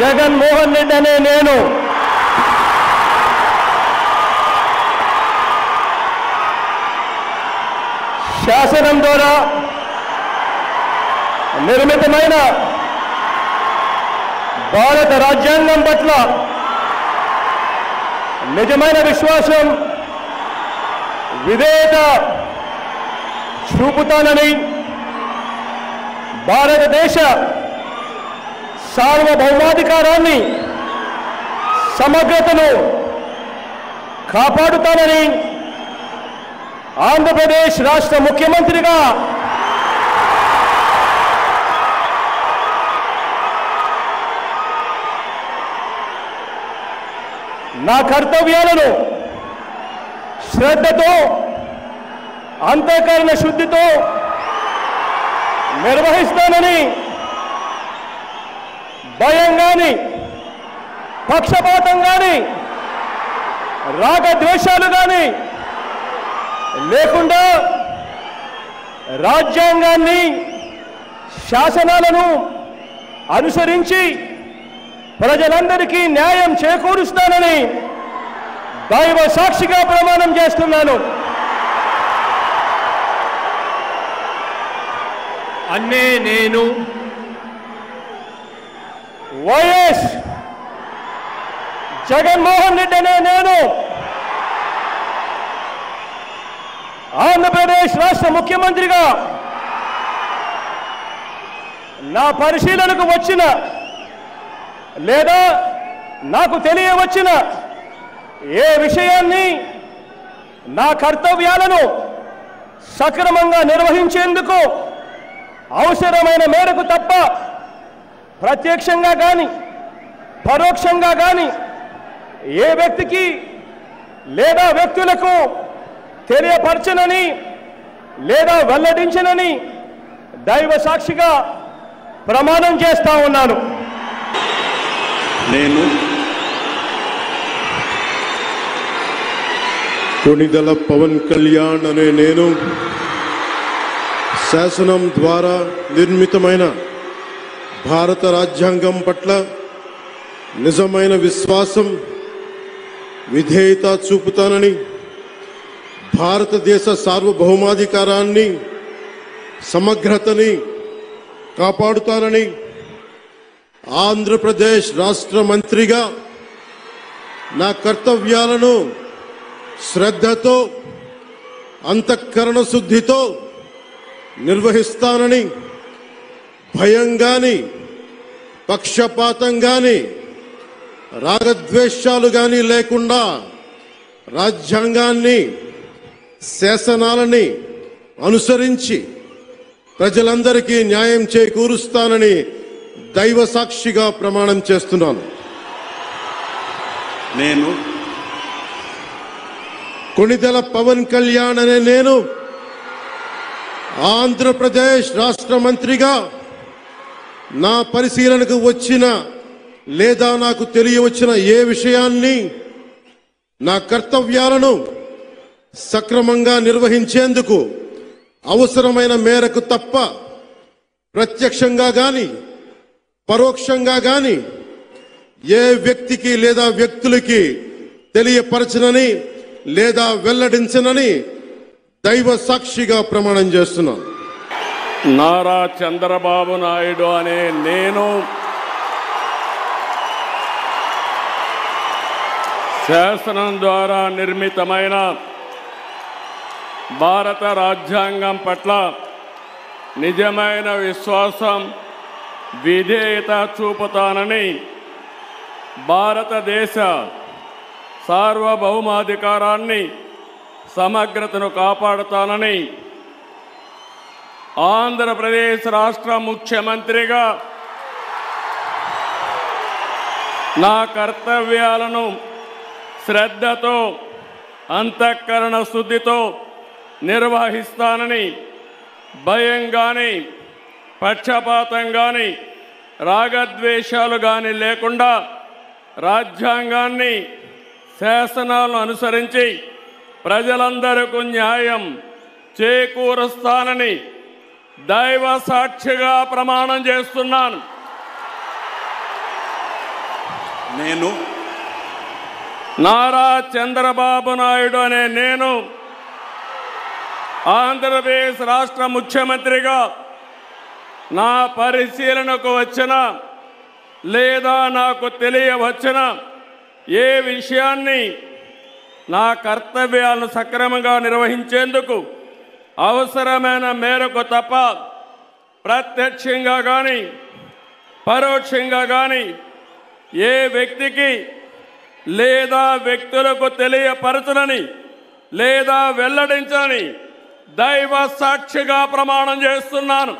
జగన్మోహన్ రెడ్డి అనే నేను శాసనం ద్వారా నిర్మితమైన భారత రాజ్యాంగం పట్ల నిజమైన విశ్వాసం విధేయత చూపుతానని భారతదేశ సార్వభౌమాధికారాన్ని సమగ్రతను కాపాడుతానని ఆంధ్రప్రదేశ్ రాష్ట్ర ముఖ్యమంత్రిగా నా కర్తవ్యాలను శ్రద్ధతో అంతఃకరణ శుద్ధితో నిర్వహిస్తానని భయం గాని పక్షపాతం గాని రాగద్వేషాలు గాని లేకుండా రాజ్యాంగాన్ని శాసనాలను అనుసరించి ప్రజలందరికీ న్యాయం చేకూరుస్తానని దైవ సాక్షిగా ప్రమాణం చేస్తున్నాను. అన్నే నేను వైఎస్ జగన్మోహన్ రెడ్డి అనే నేను ఆంధ్రప్రదేశ్ రాష్ట్ర ముఖ్యమంత్రిగా నా పరిశీలనకు వచ్చిన లేదా నాకు తెలియవచ్చిన ఏ విషయాన్ని నా కర్తవ్యాలను సక్రమంగా నిర్వహించేందుకు అవసరమైన మేరకు తప్ప ప్రత్యక్షంగా కానీ పరోక్షంగా కానీ ఏ వ్యక్తికి లేదా వ్యక్తులకు తెలియపరచనని లేదా వెల్లడించనని దైవ సాక్షిగా ప్రమాణం చేస్తా ఉన్నాను. నేను కొణిదెల పవన్ కళ్యాణ్ అనే నేను శాసనం ద్వారా నిర్మితమైన భారత రాజ్యాంగం పట్ల నిజమైన విశ్వాసం విధేయత చూపుతానని భారతదేశ సార్వభౌమాధికారాన్ని సమగ్రతని కాపాడుతానని ఆంధ్రప్రదేశ్ రాష్ట్ర మంత్రిగా నా కర్తవ్యాలను శ్రద్ధతో అంతఃకరణ శుద్ధితో నిర్వహిస్తానని భయం గాని పక్షపాతం గాని రాగద్వేషాలు గాని లేకుండా రాజ్యాంగాన్ని శాసనాలని అనుసరించి ప్రజలందరికీ న్యాయం చేకూరుస్తానని దైవ సాక్షిగా ప్రమాణం చేస్తున్నాను. నేను కొణిదెల పవన్ కళ్యాణ్ అనే నేను ఆంధ్రప్రదేశ్ రాష్ట్ర మంత్రిగా నా పరిశీలనకు వచ్చిన లేదా నాకు తెలియవచ్చిన ఏ విషయాన్ని నా కర్తవ్యాలను సక్రమంగా నిర్వహించేందుకు అవసరమైన మేరకు తప్ప ప్రత్యక్షంగా గాని పరోక్షంగా గాని ఏ వ్యక్తికి లేదా వ్యక్తులకి తెలియపరచనని లేదా వెల్లడించనని దైవ సాక్షిగా ప్రమాణం చేస్తున్నాను. నారా చంద్రబాబు నాయుడు అనే నేను శాసనం ద్వారా నిర్మితమైన భారత రాజ్యాంగం పట్ల నిజమైన విశ్వాసం విధేయత చూపుతానని భారతదేశ సార్వభౌమాధికారాన్ని సమగ్రతను కాపాడుతానని ఆంధ్రప్రదేశ్ రాష్ట్ర ముఖ్యమంత్రిగా నా కర్తవ్యాలను శ్రద్ధతో అంతఃకరణ శుద్ధితో నిర్వహిస్తానని భయం గాని పక్షపాతం గాని రాగద్వేషాలు గాని లేకుండా రాజ్యాంగాన్ని శాసనాలను అనుసరించి ప్రజలందరికీ న్యాయం చేకూరుస్తానని దైవ సాక్షిగా ప్రమాణం చేస్తున్నాను. నారా చంద్రబాబు నాయుడు అనే నేను ఆంధ్రప్రదేశ్ రాష్ట్ర ముఖ్యమంత్రిగా నా పరిశీలనకు వచ్చిన లేదా నాకు తెలియవచ్చిన ఏ విషయాన్ని నా కర్తవ్యాలను సక్రమంగా నిర్వహించేందుకు అవసరమైన మేరకు తప్ప ప్రత్యక్షంగా కానీ పరోక్షంగా కానీ ఏ వ్యక్తికి లేదా వ్యక్తులకు తెలియపరచనని లేదా వెల్లడించని దైవ సాక్షిగా ప్రమాణం చేస్తున్నాను.